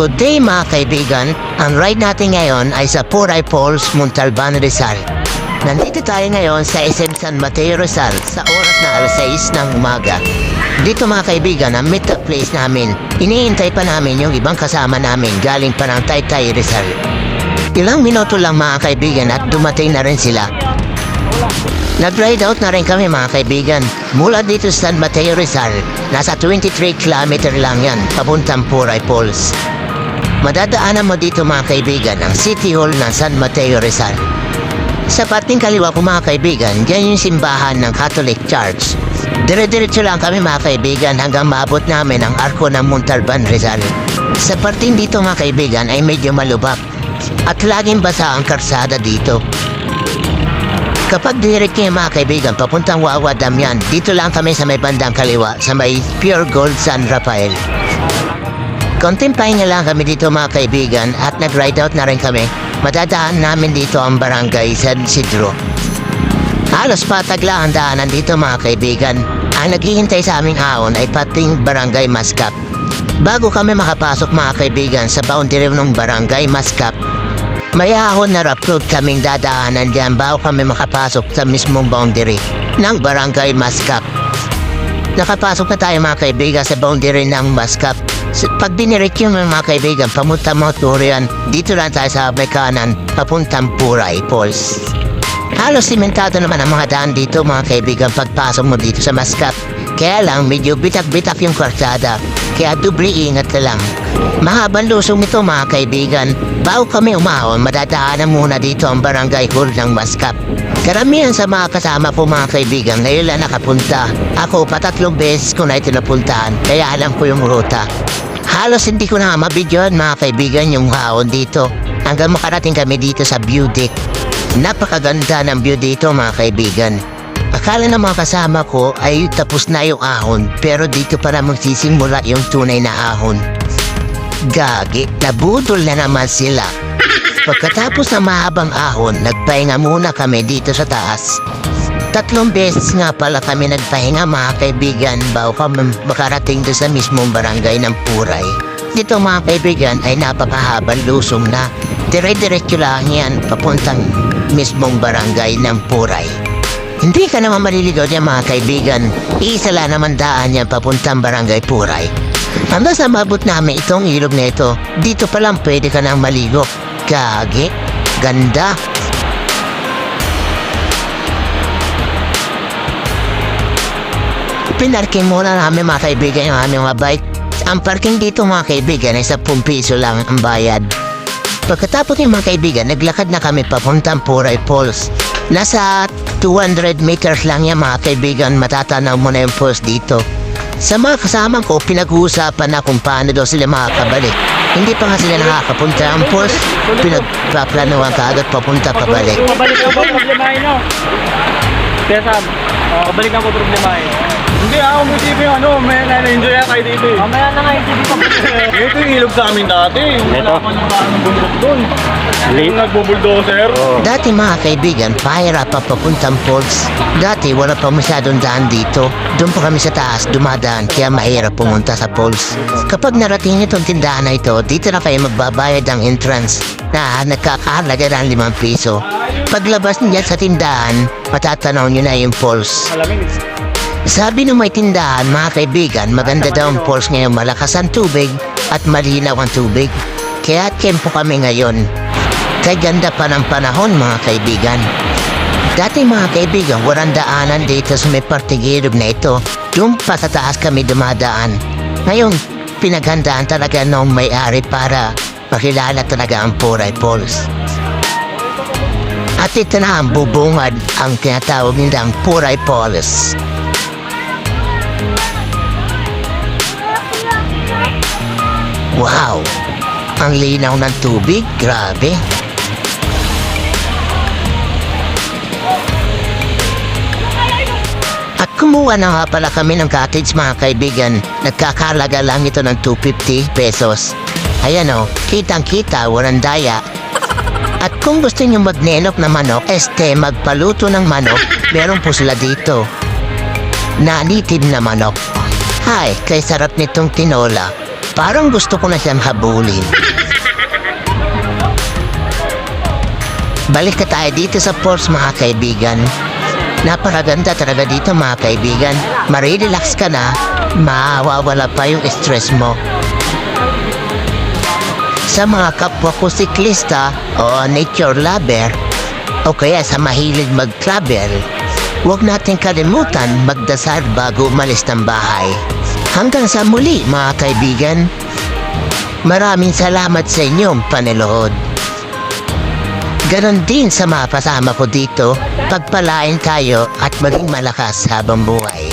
Good day mga kaibigan, ang ride natin ngayon ay sa Puray Falls, Montalban, Rizal. Nandito tayo ngayon sa SM San Mateo, Rizal sa oras na alas 6 ng umaga. Dito mga kaibigan ang meet-up place namin. Iniintay pa namin yung ibang kasama namin galing pa ng Taytay, Rizal. Ilang minuto lang mga kaibigan at dumating na rin sila. Nag-ride out na rin kami mga kaibigan. Mula dito sa San Mateo, Rizal, nasa 23 km lang yan, papuntang Puray Falls. Madadaanan mo dito mga kaibigan ang City Hall ng San Mateo, Rizal. Sa parting kaliwa ko mga kaibigan, dyan yung simbahan ng Catholic Church. Dire-diretso lang kami mga kaibigan hanggang maabot namin ang Arko ng Montalban, Rizal. Sa parting dito mga kaibigan ay medyo malubak at laging basa ang karsada dito. Kapag direct kayo mga kaibigan papuntang Wawa Dam yan, dito lang kami sa may bandang kaliwa sa may Pure Gold San Rafael. Konting pahinga lang kami dito mga kaibigan at nag-ride out na rin kami. Madadaan namin dito ang barangay San Isidro. Halos patag lang ang daanan dito mga kaibigan. Ang naghihintay sa aming ahon ay pating barangay Mascap. Bago kami makapasok mga kaibigan sa boundary ng barangay Mascap, may ahon na rough road kaming dadaanan dyan bago kami makapasok sa mismong boundary ng barangay Mascap. Nakapasok na tayo mga kaibigan sa boundary ng Mascap. Pag binirik yung mga kaibigan, pamuntang Turian, dito lang tayo sa may kanan, papuntang Puray Falls. Halos simentado naman ang mga daan dito mga kaibigan pagpasok mo dito sa Mascap. Kaya lang medyo bitak-bitak yung karsada, kaya dubli ingat na lang. Mahabang lusong ito mga kaibigan. Bago kami umahon, madadaanan muna dito ang barangay hall ng Mascap. Karamihan sa mga kasama ko mga kaibigan ngayon lang nakapunta. Ako pa 3 beses ko na ito napuntahan, kaya alam ko yung ruta. Halos hindi ko na mabidyoan mga kaibigan yung haon dito hanggang makarating kami dito sa view deck. Napakaganda ng view dito mga kaibigan. Akala ng mga kasama ko ay tapos na yung ahon, pero dito para magsisimula yung tunay na ahon. Gagi, nabudol na naman sila. Pagkatapos ng mahabang ahon, nagpahinga muna kami dito sa taas. 3 beses nga pala kami nagpahinga mga kaibigan bago kami makarating doon sa mismong barangay ng Puray. Dito mga kaibigan ay napakahabang lusong na. Dire-diretso lang yan papuntang mismong barangay ng Puray. Hindi ka naman maliligaw niya mga kaibigan. Isa lang naman daan yan papuntang barangay Puray. Hanggang sa mabot namin itong ilog na ito, dito pa lang pwede ka nang maligo. Gagi, ganda. Pinarking muna namin mga kaibigan yung aming mga bike. Ang parking dito mga kaibigan ay 10 piso lang ang bayad. Pagkatapos yung mga kaibigan, naglakad na kami papuntang Puray Falls. Nasa 200 meters lang yan mga kaibigan, matatanaw mo na yung falls dito. Sa mga kasama ko, pinag-uusapan na kung paano daw sila makakabalik. Hindi pa nga sila nakakapunta ang falls, pinagpaplanuhan ka agad papunta pabalik. Mabalik na po problemahin nyo. Kaya Sam, mabalik na po problemahin. Hindi ako mag-isipin may na-enjoy kayo dito eh. Mamaya na nga isipin pa. Ito yung ilog sa amin dati. Yung wala pa ng bundok dun. Yung nagbo-bulldozer. Dati mga kaibigan, pahirap pa papuntang falls. Dati wala pa masyadong daan dito. Doon pa kami sa taas dumadaan kaya mahirap pumunta sa falls. Kapag narating itong tindahan na ito, dito na kayo magbabayad ng entrance na nagkakahalaga ng 5 piso. Paglabas niya sa tindahan, matatanaw nyo na yung falls. Malamig. Sabi ng may tindahan mga kaibigan, maganda daw ang falls ngayon, malakas ang tubig at malinaw ang tubig. Kaya tempo kami ngayon. Kaya ganda pa ng panahon mga kaibigan. Dati mga kaibigan, walang daanan dito sa may partigilog na ito. Doon pa sa taas kami dumadaan. Ngayon, pinaghandaan talaga ng may-ari para makilala talaga ang Puray Falls. At ito na ang bubungad ang tinatawag nilang Puray Falls. Wow! Ang linaw ng tubig, grabe! At kumuha na nga pala kami ng cottage mga kaibigan. Nagkakalaga lang ito ng 250 pesos. Ayan o, kitang-kita, walang daya. At kung gusto nyo magnenok na manok, magpaluto ng manok, meron po sila dito. Nanitid na manok. Hay, kay sarap nitong tinola. Parang gusto ko na siyang habulin. Balik ka tayo dito sa falls mga kaibigan. Napakaganda talaga dito mga kaibigan. Marirelax ka na, mawawala pa yung stress mo. Sa mga kapwa ko siklista o nature lover o kaya sa mahilig mag-travel, huwag natin kalimutan magdasal bago umalis ng bahay. Hanggang sa muli mga kaibigan. Maraming salamat sa inyong panonood. Ganon din sa mga kasama ko dito, pagpalain tayo at maging malakas habang buhay.